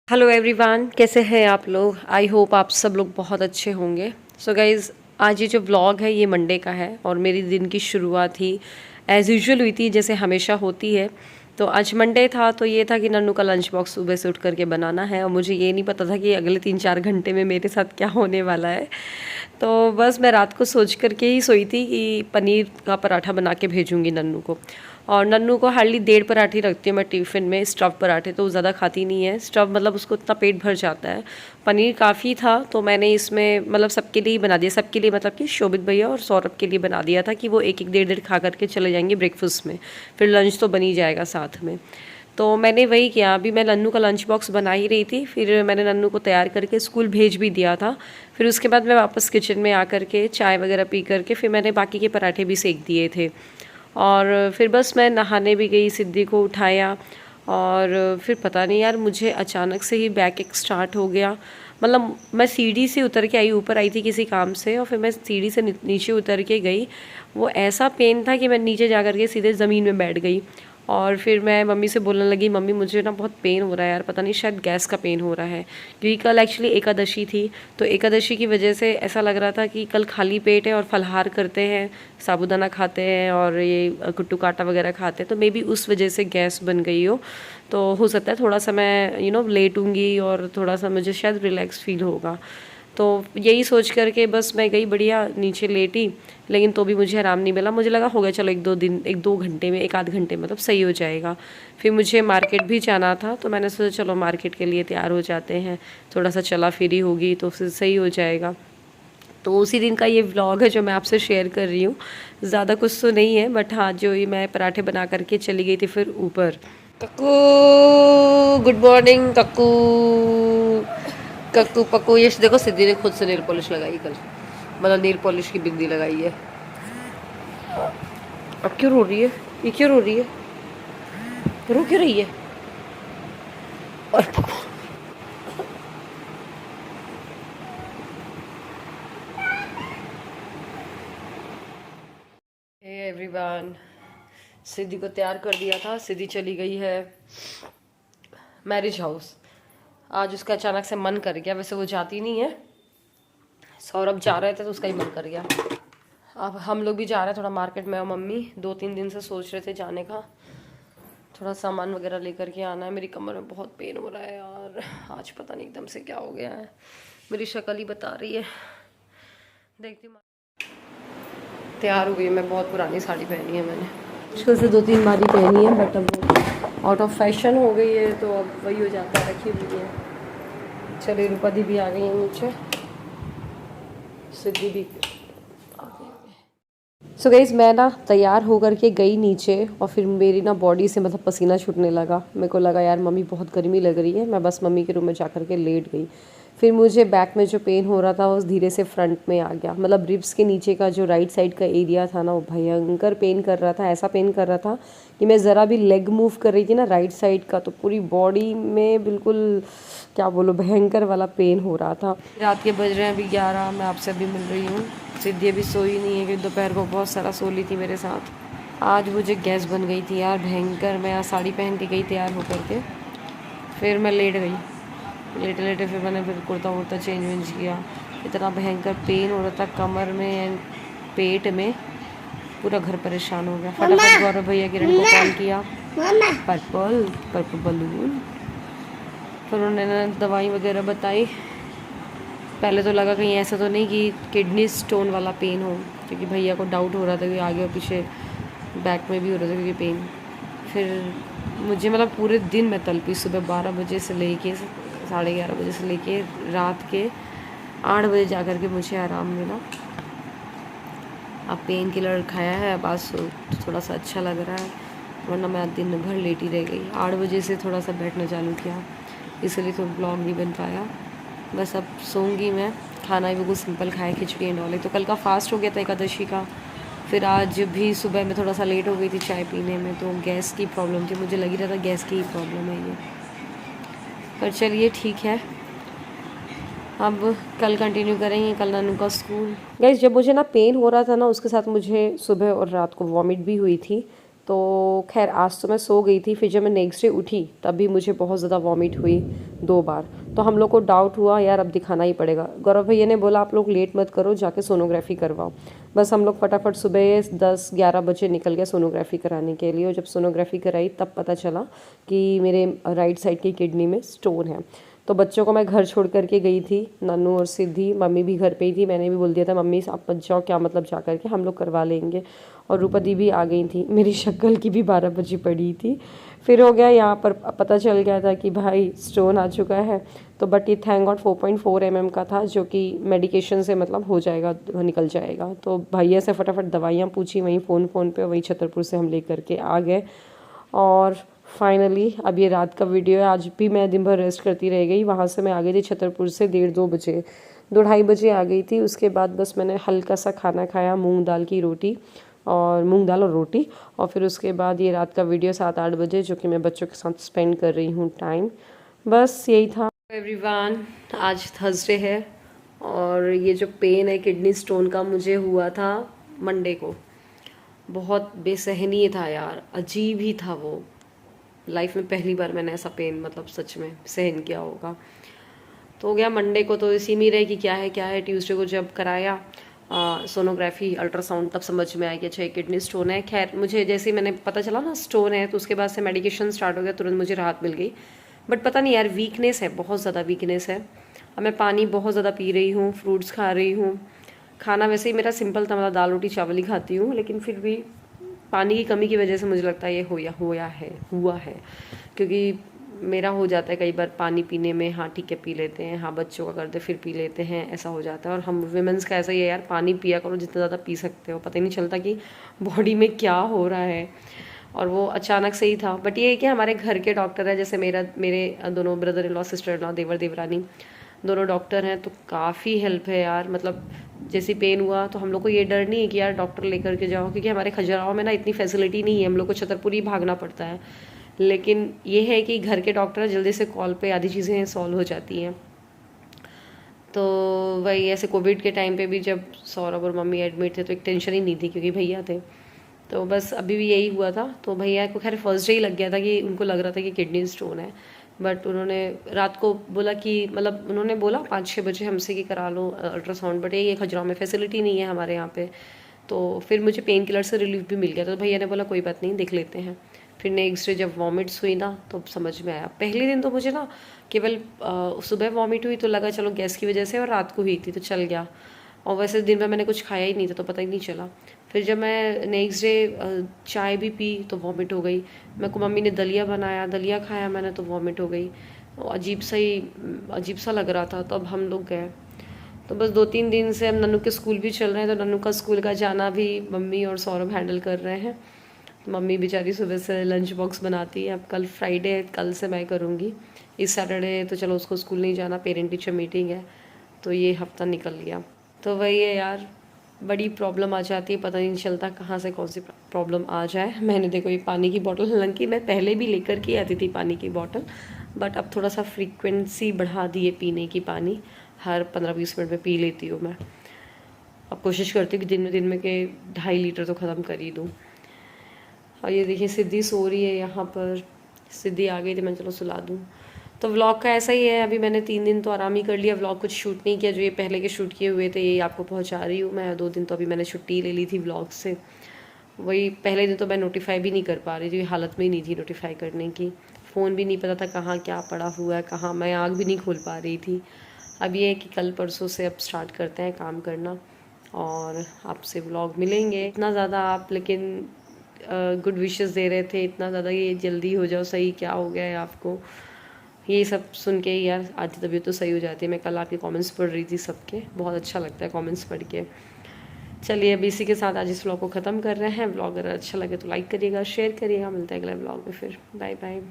Hello everyone, कैसे हैं आप लोग। आई होप आप सब लोग बहुत अच्छे होंगे। सो गाइज़, आज ये जो व्लॉग है ये मंडे का है और मेरी दिन की शुरुआत ही एज़ यूजुअल हुई थी जैसे हमेशा होती है। तो आज मंडे था तो ये था कि नन्नू का लंच बॉक्स सुबह से उठ करके बनाना है और मुझे ये नहीं पता था कि अगले 3-4 घंटे में मेरे साथ क्या होने वाला है। तो बस मैं रात को सोच करके ही सोई थी कि पनीर का पराठा बना के भेजूँगी नन्नू को। और नन्नू को हार्डली 1.5 पराठे रखती हूँ मैं टिफ़िन में, स्टफ़ पराठे तो वो ज़्यादा खाती नहीं है। स्टफ़ मतलब उसको इतना पेट भर जाता है। पनीर काफ़ी था तो मैंने इसमें मतलब सबके लिए ही बना दिया। सबके लिए मतलब कि शोभित भैया और सौरभ के लिए बना दिया था कि वो एक-एक 1.5 खा करके चले जाएंगे ब्रेकफास्ट में, फिर लंच तो बन ही जाएगा साथ में। तो मैंने वही किया। अभी मैं नन्नू का लंच बॉक्स बना ही रही थी, फिर मैंने नन्नू को तैयार करके स्कूल भेज भी दिया था। फिर उसके बाद मैं वापस किचन में आ करके चाय वगैरह पी करके फिर मैंने बाकी के पराठे भी सेक दिए थे। और फिर बस मैं नहाने भी गई, सिद्धि को उठाया और फिर पता नहीं यार मुझे अचानक से ही बैक एक स्टार्ट हो गया। मतलब मैं सीढ़ी से उतर के आई, ऊपर आई थी किसी काम से और फिर मैं सीढ़ी से नीचे उतर के गई। वो ऐसा पेन था कि मैं नीचे जा कर के सीधे ज़मीन में बैठ गई। और फिर मैं मम्मी से बोलने लगी, मम्मी मुझे ना बहुत पेन हो रहा है यार, पता नहीं शायद गैस का पेन हो रहा है। क्योंकि कल एक्चुअली एकादशी थी तो एकादशी की वजह से ऐसा लग रहा था कि कल खाली पेट है और फलाहार करते हैं, साबूदाना खाते हैं और ये कुट्टू काटा वगैरह खाते हैं, तो मे बी उस वजह से गैस बन गई हो सकता है थोड़ा सा मैं लेटूंगी और थोड़ा सा मुझे शायद रिलैक्स फील होगा। तो यही सोच करके बस मैं गई बढ़िया नीचे लेटी, लेकिन तो भी मुझे आराम नहीं मिला। मुझे लगा हो गया चलो 1-2 घंटे में, 1 आध घंटे मतलब सही हो जाएगा। फिर मुझे मार्केट भी जाना था तो मैंने सोचा चलो मार्केट के लिए तैयार हो जाते हैं, थोड़ा सा चला फिरी होगी तो फिर सही हो जाएगा। तो उसी दिन का ये व्लॉग है जो मैं आपसे शेयर कर रही हूँ। ज़्यादा कुछ तो नहीं है बट हाँ, जो ये मैं पराठे बना करके चली गई थी फिर ऊपर। Kakku, good morning Kakku. कक्कू पक्कू, ये देखो सिद्धि ने खुद से नेल पॉलिश लगाई कल, मतलब नेल पॉलिश की बिंदी लगाई है। अब क्यों रो रही है, ये क्यों रो रही है, रो क्यों रही है। और हे एवरीवन, सिद्धि को तैयार कर दिया था। सिद्धि चली गई है मैरिज हाउस। आज उसका अचानक से मन कर गया, वैसे वो जाती नहीं है। सौरभ जा रहे थे तो उसका ही मन कर गया। अब हम लोग भी जा रहे हैं थोड़ा मार्केट में और मम्मी 2-3 दिन से सोच रहे थे जाने का, थोड़ा सामान वगैरह लेकर के आना है। मेरी कमर में बहुत पेन हो रहा है यार, आज पता नहीं एकदम से क्या हो गया है, मेरी शक्ल ही बता रही है। देखती हूँ। तैयार हो गई मैं, बहुत पुरानी साड़ी पहनी है मैंने, मुश्किल से 2-3 बार ही पहनी है बट अब आउट ऑफ फैशन हो गई है तो अब वही हो जाता है, रखी हुई है। चलिए रूपा दी भी आ गई है नीचे, सिद्धि भी आ गई है। सो गाइस, मैं ना तैयार होकर के गई नीचे और फिर मेरी ना बॉडी से मतलब पसीना छूटने लगा। मेरे को लगा यार मम्मी बहुत गर्मी लग रही है, मैं बस मम्मी के रूम में जा कर के लेट गई। फिर मुझे बैक में जो पेन हो रहा था वो धीरे से फ्रंट में आ गया, मतलब रिब्स के नीचे का जो राइट साइड का एरिया था ना वो भयंकर पेन कर रहा था। ऐसा पेन कर रहा था कि मैं ज़रा भी लेग मूव कर रही थी ना राइट साइड का तो पूरी बॉडी में बिल्कुल क्या बोलो भयंकर वाला पेन हो रहा था। रात के बज रहे हैं अभी 11, मैं आपसे अभी मिल रही हूँ। सिद्धि अभी सोई नहीं है क्योंकि दोपहर को बहुत सारा सो ली थी मेरे साथ। आज मुझे गैस बन गई थी यार भयंकर। मैं आज साड़ी पहन के गई तैयार होकर के, फिर मैं लेट गई। लेटे लेटे फिर मैंने फिर कुर्ता वुर्ता चेंज वेंज किया। इतना भयंकर पेन हो रहा था कमर में एंड पेट में, पूरा घर परेशान हो गया। फटाफट गौरव भैया किरण को कॉल किया, पर्पल पर्पल बलून। फिर उन्होंने दवाई वगैरह बताई। पहले तो लगा कहीं ऐसा तो नहीं कि किडनी स्टोन वाला पेन हो, क्योंकि भैया को डाउट हो रहा था कि आगे और पीछे बैक में भी हो रहा था क्योंकि पेन। फिर मुझे मतलब पूरे दिन मैं तलपी, सुबह 12 बजे से लेके 11:30 बजे से लेके रात के 8 बजे जा कर के मुझे आराम मिला। अब पेन किलर खाया है, अब आज थोड़ा सा अच्छा लग रहा है, वरना मैं आज दिन भर लेटी रह गई। 8 बजे से थोड़ा सा बैठना चालू किया, इसलिए तो ब्लॉग नहीं बन पाया। बस अब सोऊंगी मैं। खाना भी बिल्कुल सिंपल खाया, खिचड़ी एंड ऑल। तो कल का फास्ट हो गया था एकादशी का। फिर आज भी सुबह में थोड़ा सा लेट हो गई थी चाय पीने में, तो गैस की प्रॉब्लम थी। मुझे लग ही रहा था गैस की ही प्रॉब्लम है ये, पर चलिए ठीक है। अब कल कंटिन्यू करेंगे, कल नन्नू का स्कूल। गाइस, जब मुझे ना पेन हो रहा था ना उसके साथ मुझे सुबह और रात को वॉमिट भी हुई थी। तो खैर आज तो मैं सो गई थी, फिर जब मैं नेक्स्ट डे उठी तब भी मुझे बहुत ज़्यादा वॉमिट हुई 2 बार। तो हम लोग को डाउट हुआ यार अब दिखाना ही पड़ेगा। गौरव भैया ने बोला आप लोग लेट मत करो, जाके सोनोग्राफी करवाओ। बस हम लोग फटाफट सुबह 10-11 बजे निकल गए सोनोग्राफी कराने के लिए। और जब सोनोग्राफी कराई तब पता चला कि मेरे राइट साइड की किडनी में स्टोन है। तो बच्चों को मैं घर छोड़ करके गई थी, नन्नू और सिद्धि, मम्मी भी घर पे ही थी। मैंने भी बोल दिया था मम्मी आप मत जाओ, क्या मतलब जा करके, हम लोग करवा लेंगे। और रूपा दी भी आ गई थी, मेरी शक्ल की भी 12 बजे पड़ी थी। फिर हो गया यहाँ पर पता चल गया था कि भाई स्टोन आ चुका है। तो बट ये थैंक गॉड 4.4 mm का था, जो कि मेडिकेशन से मतलब हो जाएगा, निकल जाएगा। तो भैया से फटाफट दवाइयाँ पूछी वहीं फ़ोन पे, वहीं छतरपुर से हम ले करके आ गए। और फाइनली अब ये रात का वीडियो है। आज भी मैं दिन भर रेस्ट करती रह गई। वहाँ से मैं आ गई थी छतरपुर से 1:30-2 बजे, 2-2:30 बजे आ गई थी। उसके बाद बस मैंने हल्का सा खाना खाया, मूंग दाल की रोटी और मूंग दाल और रोटी। और फिर उसके बाद ये रात का वीडियो 7-8 बजे, जो कि मैं बच्चों के साथ स्पेंड कर रही हूँ टाइम। बस यही था एवरीवन। आज थर्सडे है और ये जो पेन है किडनी स्टोन का मुझे हुआ था मंडे को। बहुत बेसहनीय था यार, अजीब ही था वो। लाइफ में पहली बार मैंने ऐसा पेन मतलब सच में सहन किया होगा। तो हो गया मंडे को, तो इसी में रहे कि क्या है क्या है। ट्यूसडे को जब कराया सोनोग्राफी अल्ट्रासाउंड, तब समझ में आया कि अच्छा किडनी स्टोन है। खैर मुझे जैसे ही मैंने पता चला ना स्टोन है, तो उसके बाद से मेडिकेशन स्टार्ट हो गया, तुरंत मुझे राहत मिल गई। बट पता नहीं यार, वीकनेस है, बहुत ज़्यादा वीकनेस है। अब मैं पानी बहुत ज़्यादा पी रही हूँ, फ्रूट्स खा रही हूँ। खाना वैसे ही मेरा सिंपल था, मतलब दाल रोटी चावल ही खाती हूँ, लेकिन फिर भी पानी की कमी की वजह से मुझे लगता है ये हुआ है। क्योंकि मेरा हो जाता है कई बार पानी पीने में, हाँ ठीक है पी लेते हैं, हाँ बच्चों का करते फिर पी लेते हैं, ऐसा हो जाता है। और हम विमेंस का ऐसा ही है यार, पानी पिया करो जितना ज़्यादा पी सकते हो, पता ही नहीं चलता कि बॉडी में क्या हो रहा है। और वो अचानक से ही था। बट ये है कि हमारे घर के डॉक्टर है, जैसे मेरे दोनों brother in law, sister in law, देवर देवरानी दोनों डॉक्टर हैं, तो काफ़ी हेल्प है यार। मतलब जैसे पेन हुआ तो हम लोग को ये डर नहीं है कि यार डॉक्टर लेकर के जाओ, क्योंकि हमारे खजुराहो में ना इतनी फैसिलिटी नहीं है, हम लोग को छतरपुर भागना पड़ता है। लेकिन ये है कि घर के डॉक्टर जल्दी से कॉल पे आधी चीज़ें सॉल्व हो जाती हैं। तो वही ऐसे कोविड के टाइम पे भी जब सौरभ और मम्मी एडमिट थे तो एक टेंशन ही नहीं थी, क्योंकि भैया थे। तो बस अभी भी यही हुआ था। तो भैया को खैर फर्स्ट डे ही लग गया था कि उनको लग रहा था कि किडनी स्टोन है। बट उन्होंने रात को बोला कि मतलब उन्होंने बोला 5-6 बजे हमसे कि करा लो अल्ट्रासाउंड। बट ये खजुराहो में फैसिलिटी नहीं है हमारे यहाँ पे। तो फिर मुझे पेन किलर से रिलीफ भी मिल गया, तो भैया ने बोला कोई बात नहीं देख लेते हैं। फिर नेक्स्ट डे जब वॉमिट्स हुई ना तो समझ में आया। पहले दिन तो मुझे ना केवल सुबह वॉमिट हुई तो लगा चलो गैस की वजह से, और रात को हुई थी तो चल गया। और वैसे दिन में मैंने कुछ खाया ही नहीं था तो पता ही नहीं चला। फिर जब मैं नेक्स्ट डे चाय भी पी तो वॉमिट हो गई। मेरे को मम्मी ने दलिया बनाया, दलिया खाया मैंने तो वॉमिट हो गई। अजीब सा लग रहा था। तो अब हम लोग गए, तो बस 2-3 दिन से हम नन्नू के स्कूल भी चल रहे हैं, तो नन्नू का स्कूल का जाना भी मम्मी और सौरभ हैंडल कर रहे हैं। तो मम्मी बेचारी सुबह से लंच बॉक्स बनाती है। अब कल फ्राइडे है, कल से मैं करूँगी। इस सैटरडे तो चलो उसको स्कूल नहीं जाना, पेरेंट टीचर मीटिंग है, तो ये हफ्ता निकल गया। तो वही है यार, बड़ी प्रॉब्लम आ जाती है, पता नहीं चलता कहाँ से कौन सी प्रॉब्लम आ जाए। मैंने देखो ये पानी की बॉटल, हालांकि मैं पहले भी लेकर के आती थी पानी की बॉटल, बट अब थोड़ा सा फ्रीक्वेंसी बढ़ा दी है पीने की। पानी हर 15-20 मिनट में पी लेती हूँ मैं। अब कोशिश करती हूँ कि दिन में के 2.5 लीटर तो ख़त्म कर ही दूँ। और ये देखिए सिद्धि सो रही है यहाँ पर। सिद्धि आ गई थी, मैं चलो सुला दूँ। तो व्लॉग का ऐसा ही है, अभी मैंने 3 दिन तो आराम ही कर लिया, व्लॉग कुछ शूट नहीं किया। जो ये पहले के शूट किए हुए थे ये आपको पहुंचा रही हूँ मैं। 2 दिन तो अभी मैंने छुट्टी ले ली थी व्लॉग से। वही पहले दिन तो मैं नोटिफाई भी नहीं कर पा रही थी, हालत में ही नहीं थी नोटिफाई करने की। फ़ोन भी नहीं पता था कहाँ क्या पड़ा हुआ है, कहाँ मैं आँख भी नहीं खोल पा रही थी। अब ये है कि कल परसों से अब स्टार्ट करते हैं काम करना और आपसे व्लॉग मिलेंगे। इतना ज़्यादा आप लेकिन गुड विशेस दे रहे थे, इतना ज़्यादा ये जल्दी हो जाओ सही, क्या हो गया है आपको, ये सब सुन के यार आधी तबीयत तो सही हो जाती है। मैं कल आपके कमेंट्स पढ़ रही थी सबके, बहुत अच्छा लगता है कमेंट्स पढ़ के। चलिए अब इसी के साथ आज इस व्लॉग को ख़त्म कर रहे हैं। व्लॉग अगर अच्छा लगे तो लाइक करिएगा, शेयर करिएगा। मिलता है अगले व्लॉग में फिर। Bye bye.